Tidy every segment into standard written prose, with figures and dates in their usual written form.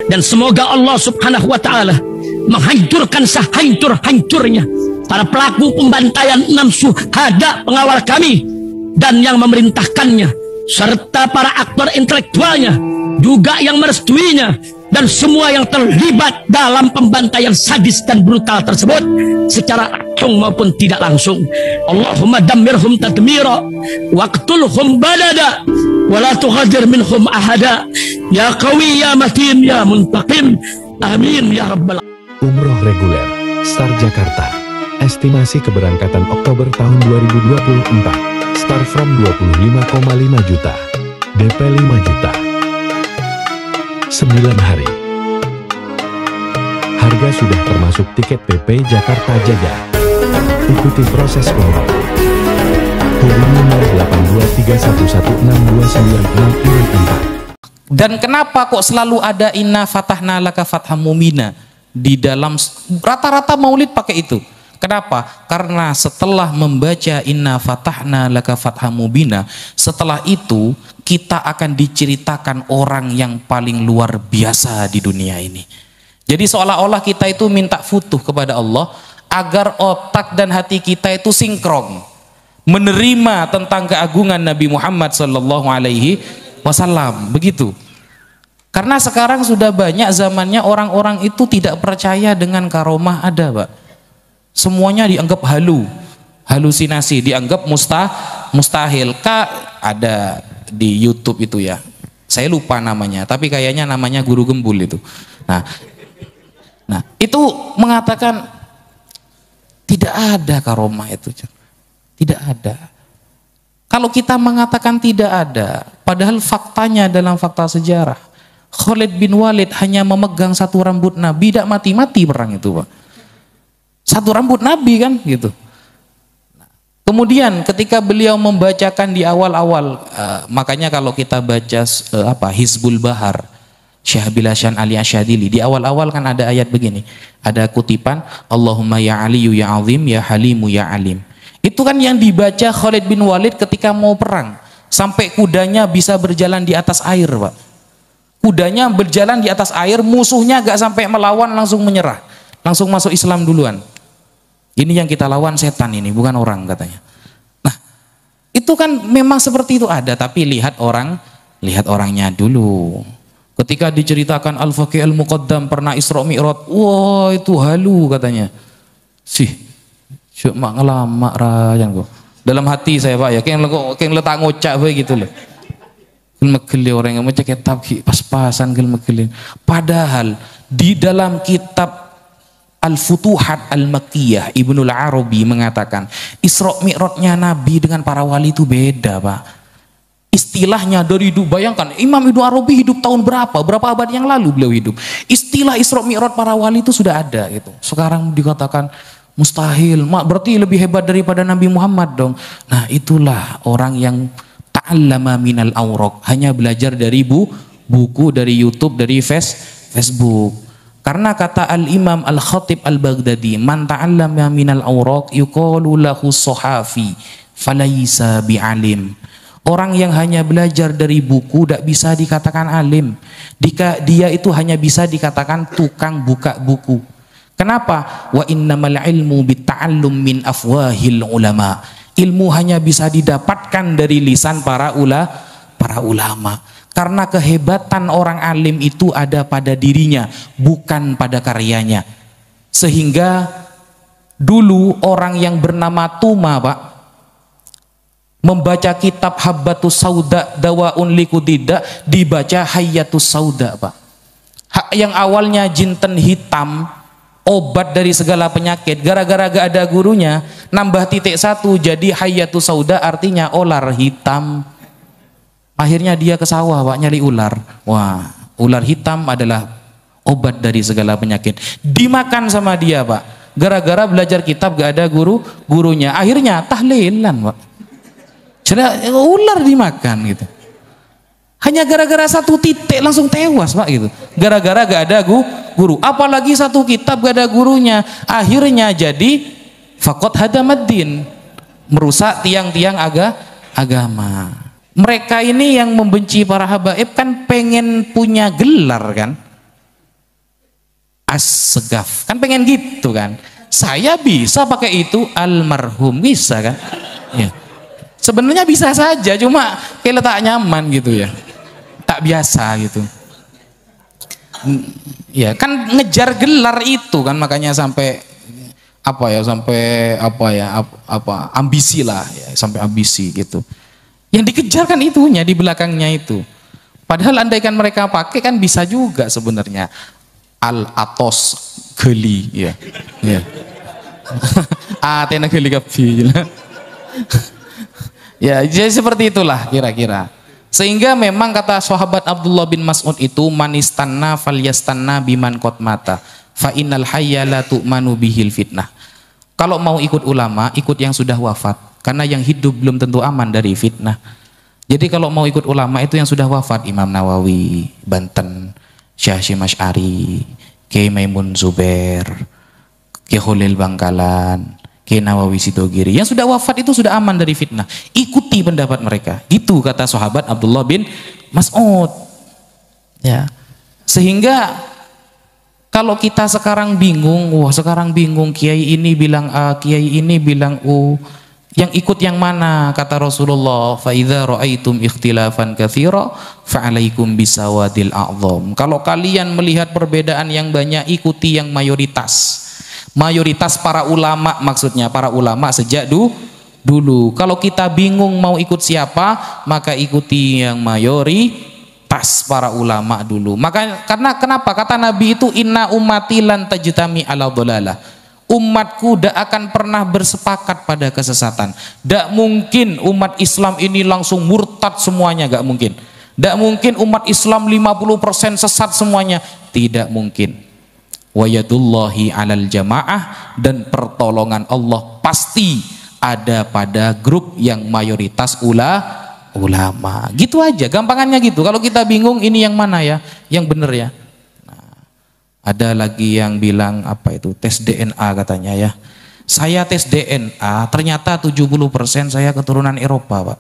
Dan semoga Allah subhanahu wa ta'ala menghancurkan sehancur-hancurnya para pelaku pembantaian 6 syuhada pengawal kami dan yang memerintahkannya, serta para aktor intelektualnya juga yang merestuinya, dan semua yang terlibat dalam pembantaian sadis dan brutal tersebut secara langsung maupun tidak langsung. Allahumma dammirhum tadmira waqtulhum balada wala tughadir minhum ahada ya qawi ya matin ya muntaqim, amin ya rabbal alamin. Umroh reguler Star Jakarta, estimasi keberangkatan Oktober tahun 2024, start from 25,5 juta, DP 5 juta, 9 hari. Harga sudah termasuk tiket PP Jakarta Jaga. Ikuti proses umroh. Hubungi 082311629664. Dan kenapa kok selalu ada inna fatahna laka fatham mubina di dalam rata-rata maulid pakai itu? Kenapa? Karena setelah membaca inna fatahna laka fatham mubina, setelah itu kita akan diceritakan orang yang paling luar biasa di dunia ini. Jadi seolah-olah kita itu minta futuh kepada Allah agar otak dan hati kita itu sinkron, menerima tentang keagungan Nabi Muhammad sallallahu alaihi wasallam, begitu. Karena sekarang sudah banyak zamannya orang-orang itu tidak percaya dengan karomah ada, Pak. Semuanya dianggap halusinasi, dianggap mustahil. Kak, ada di YouTube itu ya. Saya lupa namanya, tapi kayaknya namanya Guru Gembul itu. Nah, itu mengatakan tidak ada karomah itu. Tidak ada. Kalau kita mengatakan tidak ada, padahal faktanya dalam fakta sejarah, Khalid bin Walid hanya memegang satu rambut Nabi, tidak mati-mati perang itu, Pak. Satu rambut Nabi kan gitu. Kemudian ketika beliau membacakan di awal-awal, makanya kalau kita baca Hizbul Bahar Syekh Bilasyan Ali Asyadili, di awal-awal kan ada ayat begini, ada kutipan Allahumma ya aliyu ya azim ya halimu ya alim. Itu kan yang dibaca Khalid bin Walid ketika mau perang, sampai kudanya bisa berjalan di atas air, Pak. Kudanya berjalan di atas air, musuhnya gak sampai melawan, langsung menyerah, langsung masuk Islam duluan. Ini yang kita lawan setan ini, bukan orang katanya. Nah, itu kan memang seperti itu ada, tapi lihat orangnya dulu. Ketika diceritakan Al-Faqih Al-Muqaddam pernah Isra Mi'raj, wah itu halu katanya. Syuk mak ngelama rayan kok. Dalam hati saya, Pak, ya kayak letak ngocak begitu loh. Megeli orang yang baca kitab pas-pasan megeli. Padahal di dalam kitab Al-Futuhat Al-Makkiyah Ibnul Arabi mengatakan Isra Mi'rajnya Nabi dengan para wali itu beda, Pak. Istilahnya dari hidup, bayangkan Imam Ibnu Arabi hidup tahun berapa abad yang lalu beliau hidup. Istilah Isra Mi'raj para wali itu sudah ada gitu. Sekarang dikatakan mustahil, berarti lebih hebat daripada Nabi Muhammad dong. Nah, itulah orang yang ta'allama minal awraq, hanya belajar dari buku, dari YouTube, dari Facebook. Karena kata Al-Imam Al-Khatib Al-Baghdadi, man ta'allama minal awraq yuqalu lahu sohafi falaysa bi'alim. Orang yang hanya belajar dari buku tidak bisa dikatakan alim. Dia itu hanya bisa dikatakan tukang buka buku. Kenapa? Wa innamal ilmu bitta'allum min afwahil ulama. Ilmu hanya bisa didapatkan dari lisan para ulama. Karena kehebatan orang alim itu ada pada dirinya, bukan pada karyanya. Sehingga dulu orang yang bernama Tuma, Pak, membaca kitab Habbatus Sauda Dawaun Likudida dibaca Hayyatus Sauda, Pak. Yang awalnya jinten hitam, obat dari segala penyakit, gara-gara gak ada gurunya nambah titik 1 jadi Hayyatus Sauda, artinya ular hitam. Akhirnya dia ke sawah, Pak, nyari ular. Wah, ular hitam adalah obat dari segala penyakit. Dimakan sama dia, Pak. Gara-gara belajar kitab gak ada gurunya. Akhirnya tahlilan, Pak. Jadi ular dimakan gitu. Hanya gara-gara satu titik langsung tewas, Pak, gitu. Gara-gara gak ada guru. Apalagi satu kitab gak ada gurunya. Akhirnya jadi faqad hadamaddin, merusak tiang-tiang agama. Mereka ini yang membenci para habaib kan pengen punya gelar kan. Asgaf. Kan pengen gitu kan. Saya bisa pakai itu almarhum, bisa kan? Ya. Sebenarnya bisa saja, cuma kayak letak nyaman gitu ya. Tak biasa gitu. Ya, kan ngejar gelar itu kan, makanya sampai ambisi lah ya, sampai ambisi gitu. Yang dikejar kan itunya di belakangnya itu. Padahal andaikan mereka pakai kan bisa juga sebenarnya. Al-Atos geli ya. Ya. Atena geli kapi. Ya, jadi seperti itulah kira-kira. Sehingga memang kata sahabat Abdullah bin Mas'ud itu, manistanna falyastanna biman qad mata fa innal hayya la tu'manu bihil fitnah. Kalau mau ikut ulama, ikut yang sudah wafat, karena yang hidup belum tentu aman dari fitnah. Jadi kalau mau ikut ulama itu yang sudah wafat, Imam Nawawi Banten, Syekh Hasyim Asy'ari, Kiai Maimun Zubair, Kiai Khalil Bangkalan, Kiai Nawawi Sidogiri, yang sudah wafat itu sudah aman dari fitnah. Ikuti pendapat mereka. Gitu kata sahabat Abdullah bin Mas'ud. Ya. Sehingga kalau kita sekarang bingung, sekarang bingung, kiai ini bilang A, kiai ini bilang U, yang ikut yang mana? Kata Rasulullah, fa idza ra'aitum ikhtilafan katsira fa 'alaikum bisawadil a'dham. Kalau kalian melihat perbedaan yang banyak, ikuti yang mayoritas. Mayoritas para ulama, maksudnya para ulama sejak dulu. Kalau kita bingung mau ikut siapa, maka ikuti yang mayoritas para ulama dulu. Maka karena kenapa? Kata Nabi itu, inna ummati lan tajtami ala dhalalah. Umatku tidak akan pernah bersepakat pada kesesatan. Tidak mungkin umat Islam ini langsung murtad semuanya, gak mungkin. Tidak mungkin umat Islam 50% sesat semuanya, tidak mungkin. Wa yadullahi 'alal jamaah, dan pertolongan Allah pasti ada pada grup yang mayoritas ulama. Gitu aja, gampangannya gitu. Kalau kita bingung ini yang mana ya, yang benar ya. Ada lagi yang bilang apa itu, tes DNA katanya ya. Saya tes DNA, ternyata 70% saya keturunan Eropa, Pak.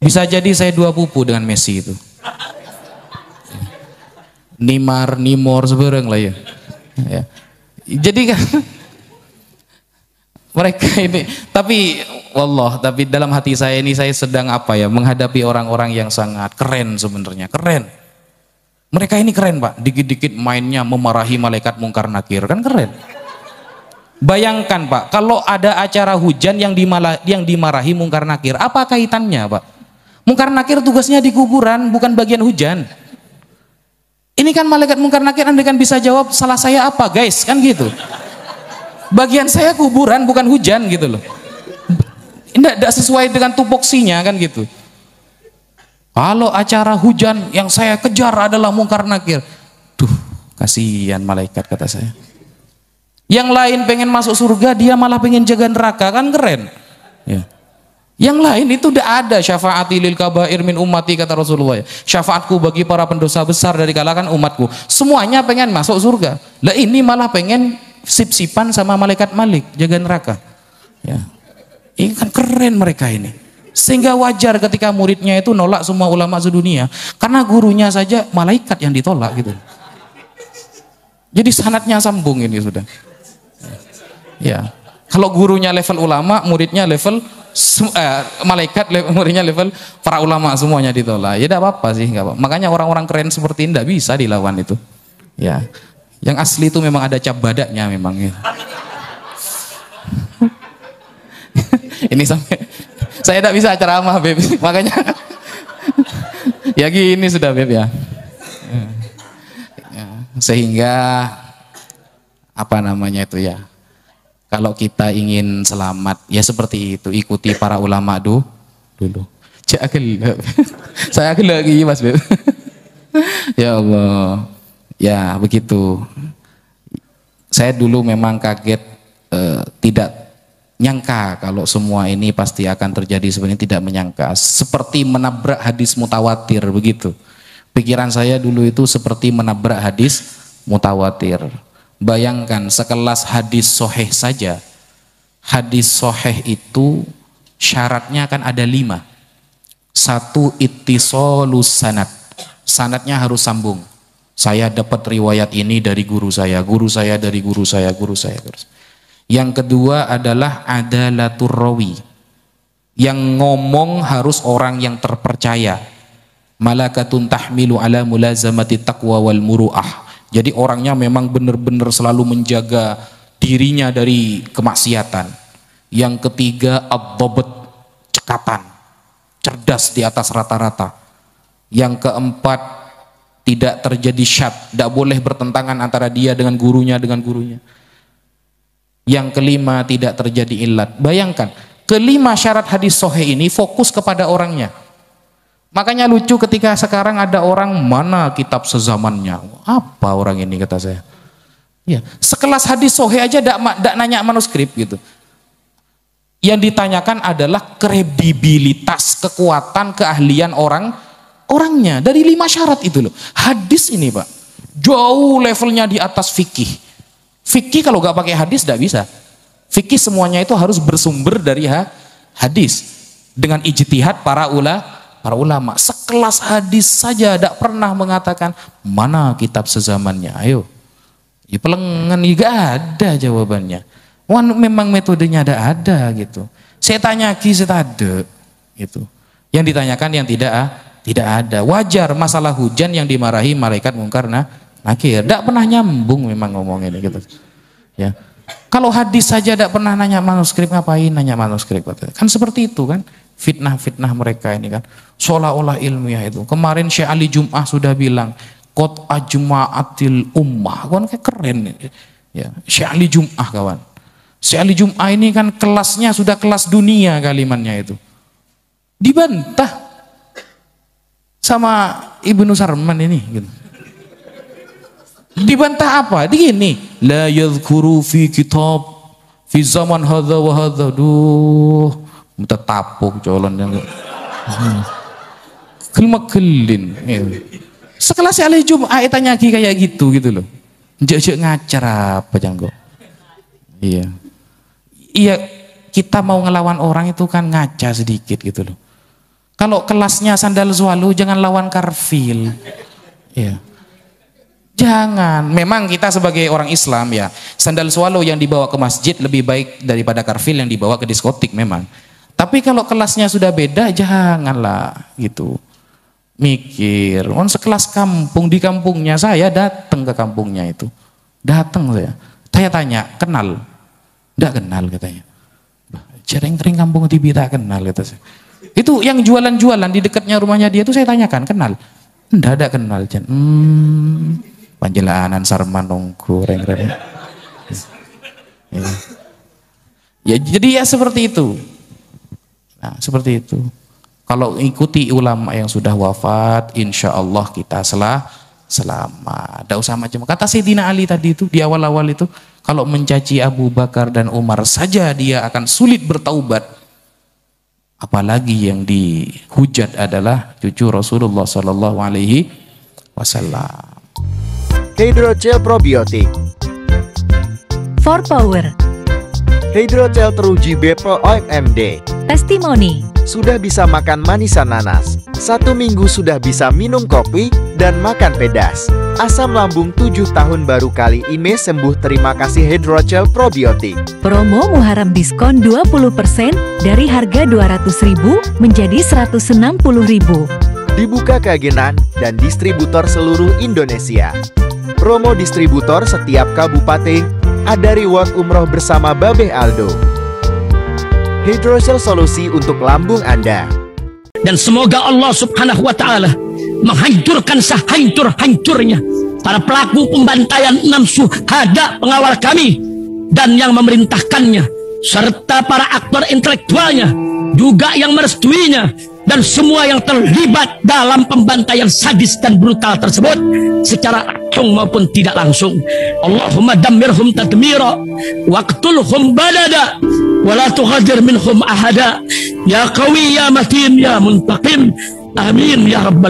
Bisa jadi saya dua pupu dengan Messi itu. Nimor sebereng lah ya. Ya. Jadi kan mereka ini, tapi dalam hati saya ini saya sedang menghadapi orang-orang yang sangat keren sebenarnya, keren. Mereka ini keren, Pak. Dikit-dikit mainnya memarahi malaikat mungkar nakir, kan keren. Bayangkan, Pak, kalau ada acara hujan yang dimarahi mungkar nakir, apa kaitannya, Pak? Mungkar nakir tugasnya di kuburan, bukan bagian hujan. Ini kan malaikat mungkar nakir, Anda kan bisa jawab, salah saya apa, guys? Kan gitu. Bagian saya kuburan, bukan hujan gitu loh. Tidak sesuai dengan tupoksinya, kan gitu. Kalau acara hujan yang saya kejar adalah mungkar nakir, kasihan malaikat kata saya. Yang lain pengen masuk surga, dia malah pengen jaga neraka, kan keren. Ya. Yang lain itu tidak ada syafaati lil kabair min ummati, kata Rasulullah. Syafaatku bagi para pendosa besar dari kalangan umatku. Semuanya pengen masuk surga. Lah ini malah pengen sip-sipan sama malaikat Malik, jaga neraka. Ya. Ini kan keren mereka ini. Sehingga wajar ketika muridnya itu nolak semua ulama sedunia, karena gurunya saja malaikat yang ditolak gitu. Jadi sanadnya sambung ini sudah. Ya, kalau gurunya level ulama, muridnya level malaikat, muridnya level para ulama, semuanya ditolak. Ya tidak apa-apa sih, nggak apa. Makanya orang-orang keren seperti ini tidak bisa dilawan itu. Ya, yang asli itu memang ada cap badaknya memang. Ya. Ini sampai saya tidak bisa ceramah, Beb. Makanya ya gini sudah, Beb ya. Sehingga itu ya. Kalau kita ingin selamat, ya seperti itu, ikuti para ulama dulu. Saya lagi Mas, Beb. Ya Allah. Ya, begitu. Saya dulu memang kaget, tidak nyangka kalau semua ini pasti akan terjadi, sebenarnya tidak menyangka, seperti menabrak hadis mutawatir begitu. Pikiran saya dulu itu seperti menabrak hadis mutawatir. Bayangkan sekelas hadis soheh saja, hadis soheh itu syaratnya kan ada 5. 1 ittisolus sanad, sanadnya harus sambung. Saya dapat riwayat ini dari guru saya dari guru saya. Yang kedua adalah adalatur rawi. Yang ngomong harus orang yang terpercaya. Malakatun tahmilu ala mulazamati taqwa wal muru'ah. Jadi orangnya memang benar-benar selalu menjaga dirinya dari kemaksiatan. Yang ketiga ad-dhabt, cekatan, cerdas di atas rata-rata. Yang keempat, tidak terjadi syad, tidak boleh bertentangan antara dia dengan gurunya. Yang kelima, tidak terjadi illat. Bayangkan, kelima syarat hadis sahih ini fokus kepada orangnya. Makanya lucu ketika sekarang ada orang, mana kitab sezamannya? Apa orang ini, kata saya. Ya, sekelas hadis sahih aja tidak nanya manuskrip gitu. Yang ditanyakan adalah kredibilitas, kekuatan, keahlian orangnya. Dari 5 syarat itu loh. Hadis ini Pak, jauh levelnya di atas fikih. Fikih kalau gak pakai hadis tidak bisa. Fikih semuanya itu harus bersumber dari hadis. Dengan ijtihad para ulama. Sekelas hadis saja tidak pernah mengatakan mana kitab sezamannya. Ayo, ya pelengan gak ada jawabannya. Wah, memang metodenya ada gitu. Saya tanya saya ada gitu. Yang ditanyakan yang tidak ada. Wajar masalah hujan yang dimarahi malaikat mungkar nakir. Tidak pernah nyambung memang ngomong ini gitu. Ya. Kalau hadis saja tidak pernah nanya manuskrip, ngapain nanya manuskrip? Kan seperti itu kan. Fitnah mereka ini kan. Seolah-olah ilmiah itu. Kemarin Syekh Ali Jum'ah sudah bilang, qad ajma'atil ummah. Kawan kayak keren. Ya. Syekh Ali Jum'ah kawan. Syekh Ali Jum'ah ini kan kelasnya sudah kelas dunia kalimatnya itu. Dibantah sama Ibnu Sarman ini gitu. Dibantah apa? Begini, la yadhkuru fi kitab fi zaman hadza wa hadza. Duh, minta tapuk colon yang kelin. Sekelas Ali Jum'ah tanya kayak gitu loh. Jek ngacar apa janggo. Iya, kita mau ngelawan orang itu kan ngaca sedikit gitu loh. Kalau kelasnya sandal swalu jangan lawan karfil. Iya. Jangan. Memang kita sebagai orang Islam ya, sandal swallow yang dibawa ke masjid lebih baik daripada karfil yang dibawa ke diskotik memang. Tapi kalau kelasnya sudah beda, janganlah gitu. Mikir. Sekelas kampung, di kampungnya saya datang ke kampungnya itu. Datang saya. Saya tanya, kenal? Tidak kenal katanya. Cereng-cereng kampung tibi tak kenal kata saya. Itu yang jualan-jualan di dekatnya rumahnya dia itu saya tanyakan, kenal? Tidak ada kenal. Panjelanan Sarman nongko reng-reng. Ya, jadi ya seperti itu. Nah, seperti itu. Kalau ikuti ulama yang sudah wafat, insya Allah kita selamat. Tidak usah macam kata Sayyidina Ali tadi itu di awal-awal itu, kalau mencaci Abu Bakar dan Umar saja dia akan sulit bertaubat. Apalagi yang dihujat adalah cucu Rasulullah Sallallahu Alaihi Wasallam. Hydrogel probiotik, For Power, Hydrogel teruji BPOM OMD. Testimoni, Sudah bisa makan manisan nanas, 1 minggu sudah bisa minum kopi dan makan pedas. Asam lambung 7 tahun baru kali ini sembuh. Terima kasih Hydrogel probiotik. promo Muharram diskon 20% dari harga 200.000 menjadi 160.000. Dibuka ke agenan dan distributor seluruh Indonesia. Promo distributor setiap kabupaten. Ada reward umroh bersama Babeh Aldo. Hydrogel solusi untuk lambung Anda. Dan semoga Allah Subhanahu wa Ta'ala menghancurkan sehancur-hancurnya para pelaku pembantaian 6 syuhada pengawal kami dan yang memerintahkannya, serta para aktor intelektualnya juga yang merestuinya, dan semua yang terlibat dalam pembantaian sadis dan brutal tersebut secara langsung maupun tidak langsung. Allahumma dammirhum tadmira waqtulhum balada wala tughadir minhum ahada ya qawi ya matin ya muntaqim. Amin ya rabbal